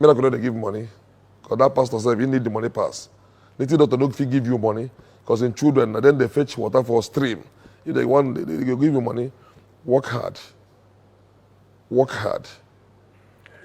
Miracle no dey give money. Because that pastor said, if you need the money pass. Native doctor no fit give you money. Because in children, and then they fetch water for a stream. If they want, they give you money. Work hard. Work hard.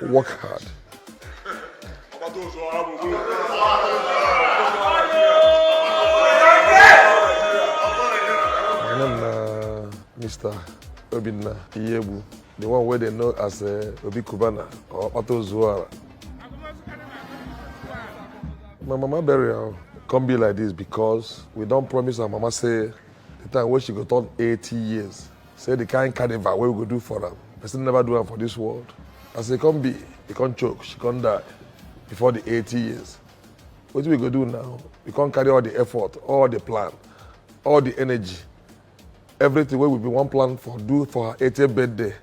Work hard. My name is Mr. 𝐿𝐷𝑉𝘀, the one where they know as Obi Cubana or 𝙘𝙖𝙣''. My mama burial can't be like this because we don't promise our mama say the time when she go turn 80 years. Say the kind carnival where we go do for her. Person never do her for this world. As it can't be, it can't choke, she can't die before the 80 years. What do we go do now? We can't carry all the effort, all the plan, all the energy, everything where we be one plan for do for her 80th birthday.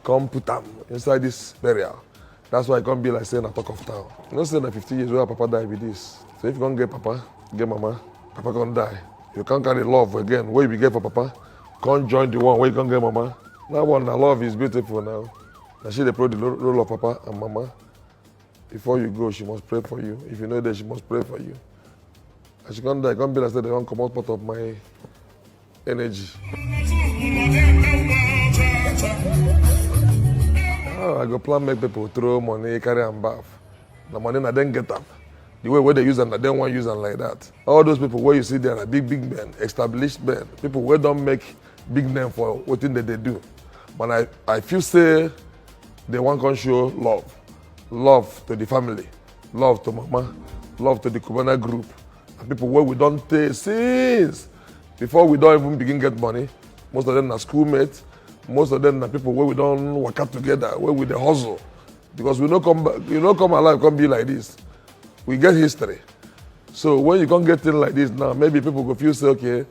Come put them inside this burial. That's why it can't be like saying a talk of town. You know, saying that 50 years where Papa died with this. So if you can't get Papa, get Mama, Papa can't die. You can't carry love again. Where you get for Papa, can't join the one where you can't get Mama. That one, now love is beautiful now. Now she they play the role of Papa and Mama. Before you go, she must pray for you. If you know that, she must pray for you. And she can't die. It can't be like that they don't come out part of my energy. Oh, I go plan make people throw money, carry and bath. The money I then get them. The way where they use them, I don't want to use them like that. All those people where you see there are big men, established men, people where don't make big name for what thing that they do. But I feel say they want to show love. Love to the family, love to Mama, love to the Cubana group. And people where we don't take since before we don't even begin get money. Most of them are schoolmates. Most of them are people where we don't work out together, where we the hustle. Because we don't come back, you don't come alive, can't be like this. We get history. So when you can't get things like this now, maybe people go feel say, okay,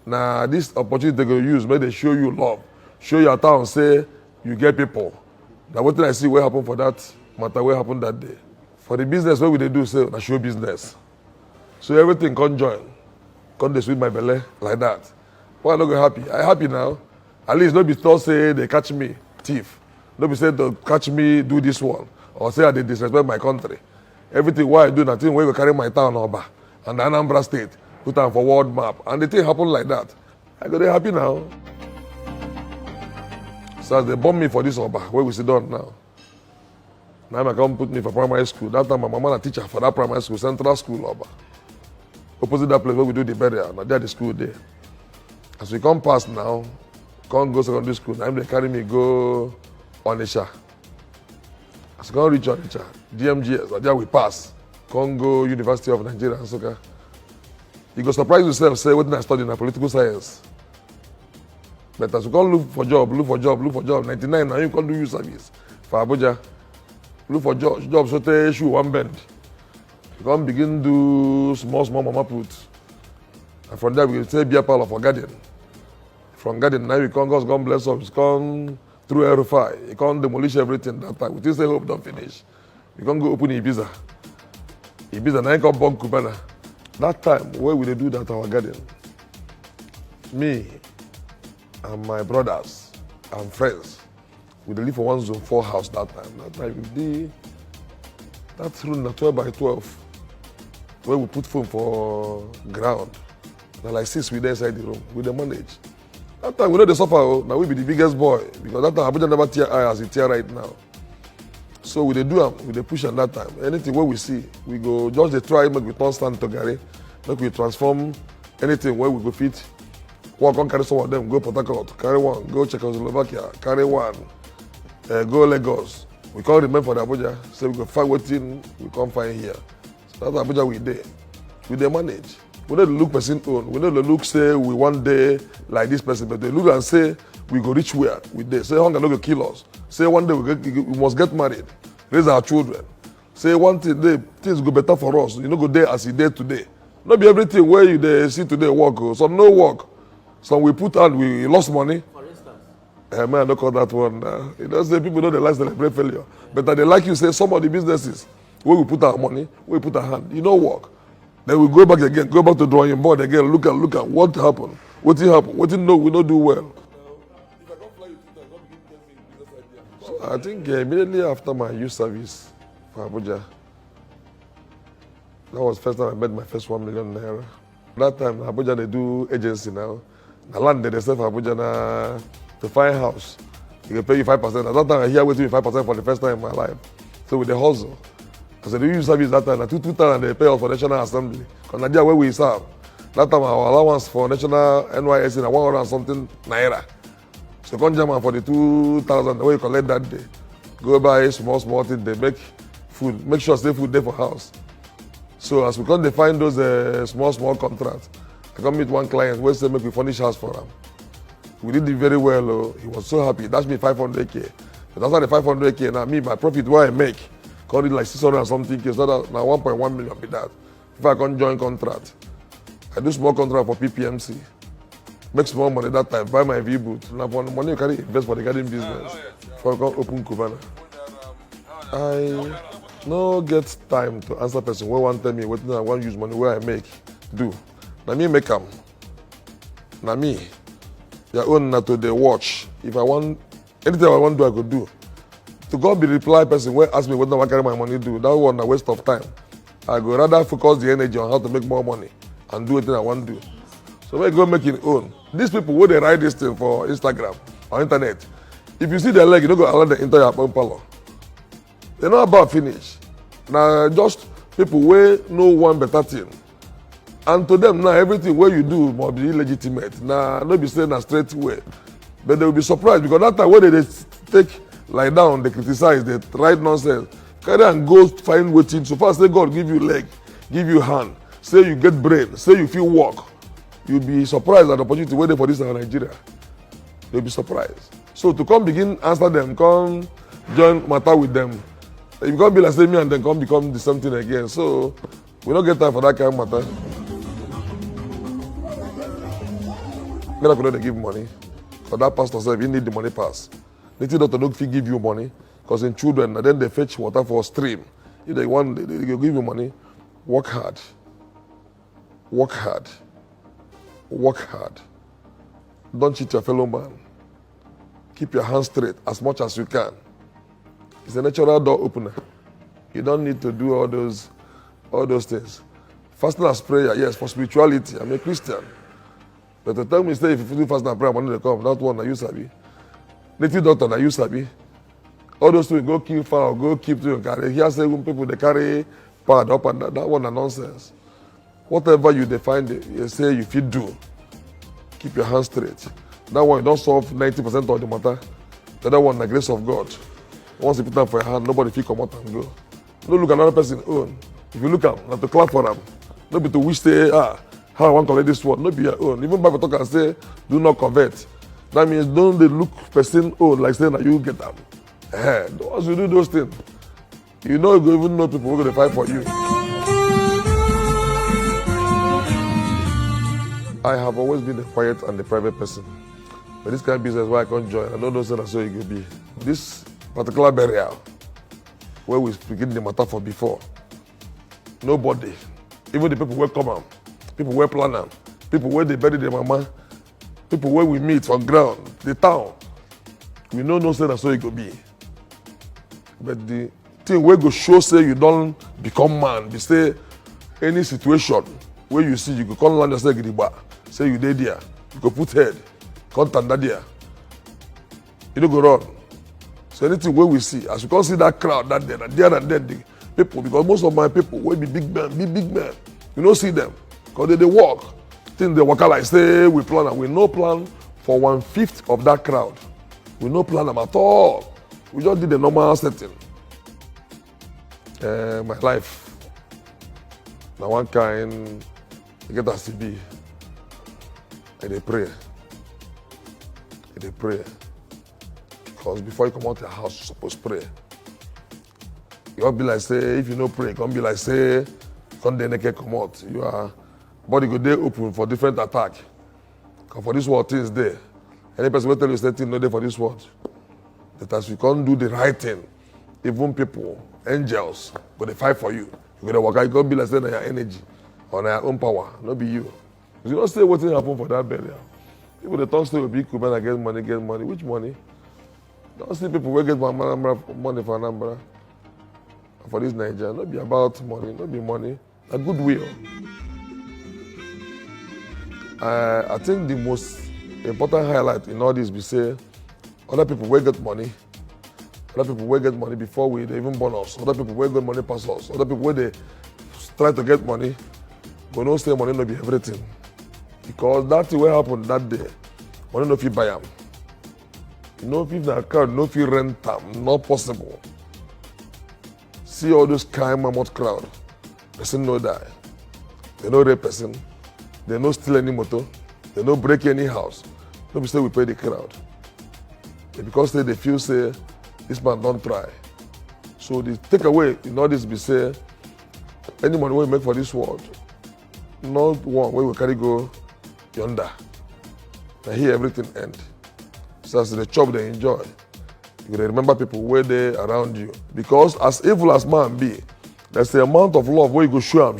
now this opportunity they go use, maybe they show you love, show your town, say you get people. Now what did I see what happened for that matter, what happened that day? For the business, what would they do? Say, show business. So everything can join. Can't they sweet my belly like that? Why not go happy? I happy now. At least don't be thought say they catch me thief. Don't be said to catch me do this one. Or say they disrespect my country. Everything what I do, nothing where you carry my town over. And the Anambra State, put on for world map. And the thing happen like that. I go there happy now. So as they bomb me for this Oba, where we sit down now. Now I come put me for primary school. That time my mama a teacher for that primary school, Central School Oba. Opposite that place where we do the burial. Now there the school there. As we come past now, can't go secondary school. Now they carry me go Onitsha. As we can't reach Onitsha, DMGS, there we pass. Can't go University of Nigeria and Nsukka. You go surprise yourself, say what I study in political science. But as we can't look for job, 99 now you can't do youth service for Abuja. Look for job so they shoe one bend. You can't begin do small mama put. And from there we say beer parlor for garden. From garden now we can't go, God bless us, come through RFI. You can't demolish everything that time. We still say hope don't finish. We can't go open Ibiza. Ibiza now you can't Obi Cubana. That time where we do that our garden. Me and my brothers and friends, we live for one zone 4 house that time. That time we did that room 12 by 12 where we put phone for ground. Now like 6 we there inside the room. We dey manage. That time we know the suffer. Now we be the biggest boy because that time Abuja never tear eye as it tear right now. So we dey do am, we dey push am that time. Anything where we see, we go just dey try make we turn stand to Gary, make we transform anything where we go fit. One can carry some of them, go Port Harcourt, carry one, go Czechoslovakia, carry one, go Lagos. We can't remember for the Abuja, so we go find what thing we can't find here. So that's Abuja we dey. We dey manage. We don't look person own. We don't look say we one day like this person, but they look and say we go reach where we dey. Say hunger no go kill us. Say one day we must get married, raise our children. Say one day things go better for us. You know go there as you dey today. Not be everything where you dey see today work. Some no work. Some we put out, we lost money. For instance? Man, I don't call that one. You know, say people don't like celebrate failure. But they like you say some of the businesses where we put our money, where we put our hand, you know work. Then we go back again, go back to drawing board again, look at what happened. What did happen? What did no, we don't do well. So I think immediately after my youth service, for Abuja. That was the first time I made my first 1 million naira. That time, Abuja, they do agency now. The land they sell for Abuja now, to find house. They can pay you 5%. At that time, I hear waiting 5% for the first time in my life. So with the hustle. I said, the use service that time, 2,000 they pay us for National Assembly. Because Nigeria where we serve. That time, our allowance for National NYSC is 100 and something naira. So come German for the 2,000, the way you collect that day. Go buy small things, they make food. Make sure stay food there for house. So as we come, they find those small contracts. I come meet one client who said, make we furnish house for him. We did it very well. Oh. He was so happy. That's me 500K. But after the 500K, now me, my profit, what I make, call it like 600 and something K. So that now 1.1 million be that. If I can join contract, I do small contract for PPMC. Make small money that time, buy my V-boot. Now for money you carry invest for the garden business. For Obi Cubana. I no get time to answer person who want tell me what I want use money where I make, do. Now me make them. Now me. Your own not to the watch. If I want anything I want to do, I could do. To God be reply person where ask me what I carry my money do. That one a waste of time. I go rather focus the energy on how to make more money and do anything I want to do. So when I go make it own. These people where they write this thing for Instagram or internet. If you see their leg, you don't go allow the entire own parlor. They're not about finish. Now just people where no one better thing. And to them now everything where you do must be illegitimate. Now not be saying a straight way. But they will be surprised because that time when they take lie down, they criticize, they write nonsense. Carry and go find waiting. So far say God give you leg, give you hand, say you get brain, say you feel walk. You'll be surprised at the opportunity waiting for this in Nigeria. You'll be surprised. So to come begin answer them, come join matter with them. You can't be like say me and then come become the same thing again. So we don't get time for that kind of matter. Many people don't give money. But that pastor said, you need the money pass. Native doctor don't give you money. Because in children, and then they fetch water for a stream. If they want, they give you money. Work hard. Work hard. Work hard. Don't cheat your fellow man. Keep your hands straight as much as you can. It's a natural door opener. You don't need to do all those things. Fasting as prayer, yes, for spirituality. I'm a Christian. But to tell me, say, if you do fasting and prayer, money will come. That one, you sabi. Native doctor, you sabi. All those things, go kill fowl, go keep to your carry. Here, say, when people, they carry pad up and that one is nonsense. Whatever you define, you say you fit do. Keep your hands straight. That one, you don't solve 90% of the matter. The other one, the grace of God. Once you put them for your hand, nobody feel come out and go. Don't look at another person own. If you look at them, not to clap for them. Not be to wish say, how I want to collect this one. Not be your own. Even Bible talk and say, do not covet. That means don't they look person own like saying that you get them. Once you do those things, you know you even know people who are going to fight for you. I have always been a quiet and a private person. But this kind of business where I can't join, I don't know that's how it will be. This particular burial, where we begin the matter for before, nobody, even the people who come out, people who plan them, people where they bury their mama, people where we meet on ground, the town, we know no say that's how it will be. But the thing where go show say you don't become man, be say any situation where you see you go come land yourself gidigba, say you dey there, you go put head, come tanda there, you don't go run. So anything where we see, as you can see that crowd that day, there and then the people, because most of my people will be big men, you don't see them, because they walk. Think they walk out like say we plan and we no plan for 1/5 of that crowd. We no plan them at all. We just did the normal setting. My life, now one kind, I get as to be. And they pray. And they pray. Because before you come out of your house, you're supposed to pray. You won't be like say, if you no pray, you can't be like say, Sunday naked come out. You are body go day open for different attack. Because for this world things there. Any person will tell you something no day for this world. That as you can't do the right thing, even people, angels, go they fight for you. You go to work out, you can't be like saying your energy or your own power. Not be you. You don't say what happened for that burial. People they talk to Obi Cubana get money. Which money? Don't see people who get money for Anambra. for this Nigeria, not be about money, not be money, a goodwill. I think the most important highlight in all this be say, other people will get money. Other people will get money before they even born us. Other people will get money past us. Other people will they try to get money, but no say money no be everything. Because that thing will happen that day. Money no fit buy them. You know, if the crowd no fit rent them, not possible. See all those kind mammoth crowd. Person no die. They no rape person. They no steal any motor. They no break any house. No be say we pay the crowd. Because they feel say this man don't try. So the takeaway in all this be say any money we make for this world, not one way we carry go yonder. And here everything end. So as the chop they enjoy, you gotta remember people where they around you. Because as evil as man be, there's the amount of love where you go show him.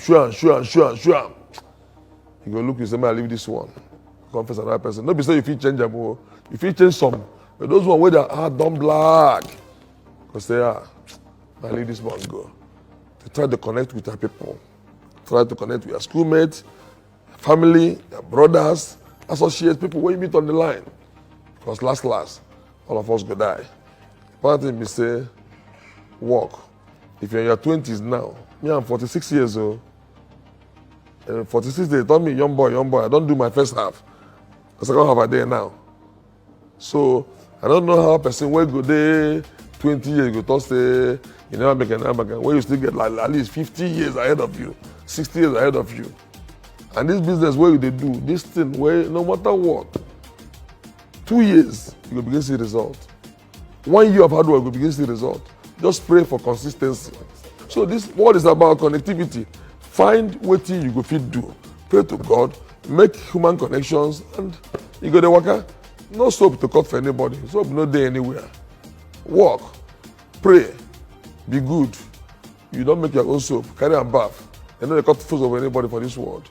You go look, you say, man, I leave this one. Confess another person. Don't be say you feel change them, you feel change some. But those one where their heart don't black. Because they are, I leave this one go. They try to connect with their people. Try to connect with your schoolmates, family, your brothers, associates, people where you meet on the line. Because last, all of us go die. One thing we say, walk. If you're in your 20s now, me I'm 46 years old. 46 they told me, young boy, I don't do my first half. Because I don't have a day now. So I don't know how a person will go there 20 years, go to say, you never make an hamburger, where you still get like at least 50 years ahead of you, 60 years ahead of you. And this business where they do, this thing where no matter what, 2 years, you will begin to see result. 1 year of hard work, you will begin to see result. Just pray for consistency. So this world is about connectivity. Find what you go fit do. Pray to God, make human connections, and you go to work. No soap to cut for anybody. Soap no day anywhere. Walk, pray, be good. You don't make your own soap. Carry a bath. And don't cut food of anybody for this world.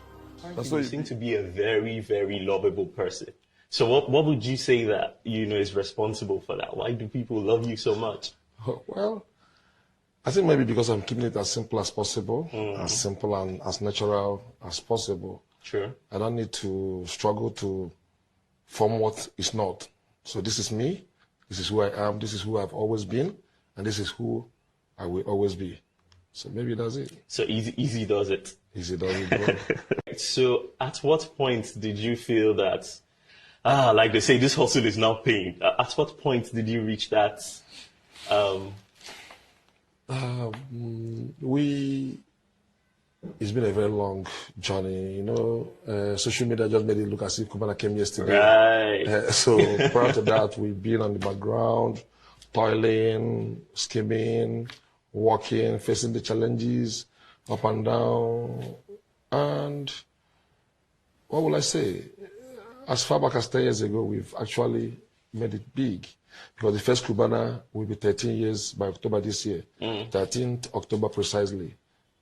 You seem to be a very, very lovable person. So what would you say that, is responsible for that? Why do people love you so much? Well, I think maybe because I'm keeping it as simple as possible, as simple and as natural as possible. Sure. I don't need to struggle to form what is not. So this is me, this is who I am, this is who I've always been, and this is who I will always be. So maybe that's it. So easy does it. Easy does it. So at what point did you feel that, like they say, this hustle is now paying? At what point did you reach that? It's been a very long journey, social media just made it look as if Cubana came yesterday. Right. So prior to that, we've been on the background, toiling, scheming, working, facing the challenges, up and down. And what will I say? As far back as 10 years ago, we've actually made it big. Because the first Cubana will be 13 years by October this year. 13th October precisely.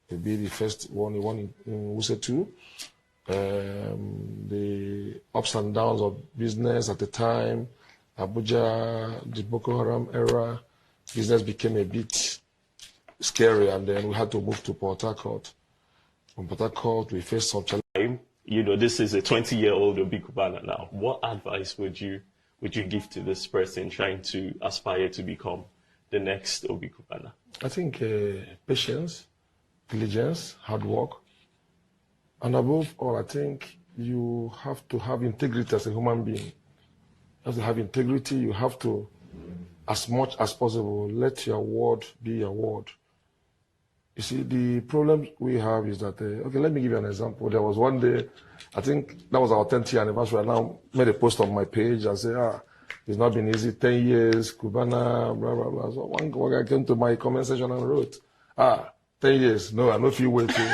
It will be the first one in Wuse 2. The ups and downs of business at the time, Abuja, the Boko Haram era, business became a bit scary, and then we had to move to Port Harcourt. From Port Harcourt, we faced some challenges. This is a 20-year-old Obi Cubana now. What advice would you give to this person trying to aspire to become the next Obi Cubana? I think patience, diligence, hard work, and above all, I think you have to have integrity as a human being. You have to have integrity. You have to, as much as possible, let your word be your word. You see, the problem we have is that, okay, let me give you an example. There was one day, I think that was our 10th year anniversary. I now made a post on my page and said, it's not been easy, 10 years, Cubana, blah, blah, blah. So one guy came to my comment section and wrote, 10 years, no, I don't feel waiting.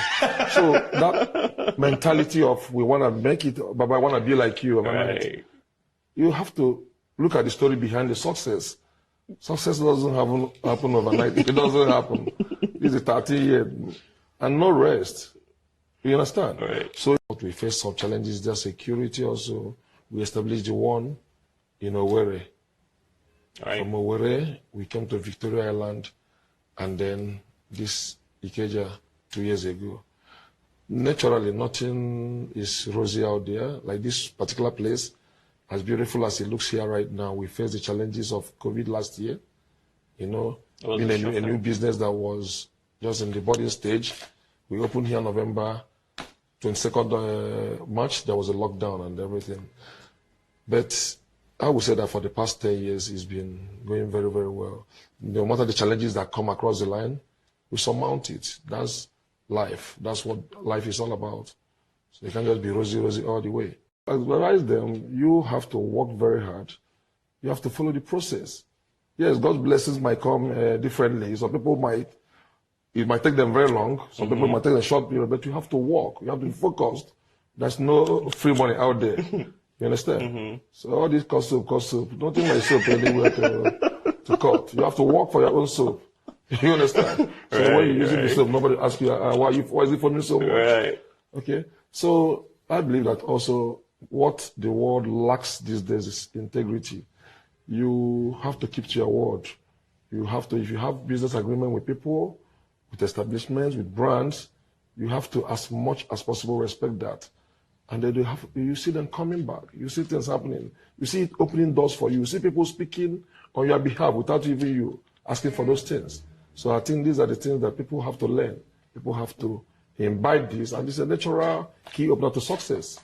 So that mentality of we want to make it, but I want to be like you. Right. You have to look at the story behind the success. Success doesn't happen overnight. It doesn't happen. It's a 13 years and no rest. You understand? Right. So we face some challenges there, security also. We established the one in Owerri. Right. From Owerri, we came to Victoria Island, and then this Ikeja 2 years ago. Naturally, nothing is rosy out there. Like this particular place, as beautiful as it looks here right now, we faced the challenges of COVID last year. You know, being a new business that was just in the budding stage. We opened here November 22nd March. There was a lockdown and everything. But I would say that for the past 10 years, it's been going very, very well. No matter the challenges that come across the line, we surmount it. That's life. That's what life is all about. So you can't just be rosy, rosy all the way. I advise them, you have to work very hard. You have to follow the process. Yes, God's blessings might come differently. Some people it might take them very long. Some people might take a short period, but you have to work. You have to be focused. There's no free money out there. You understand? So all this cost soap. Don't think my soap anywhere to cut. You have to work for your own soap. You understand? So when you're using the soap, nobody asks you, why is it for me so much? Right. Okay? So I believe that also what the world lacks these days is integrity. You have to keep to your word. You have to, if you have business agreement with people, with establishments, with brands, you have to, as much as possible, respect that. And then you see them coming back. You see things happening. You see it opening doors for you. You see people speaking on your behalf without even you asking for those things. So I think these are the things that people have to learn. People have to imbibe this, and this is a natural key opener to success.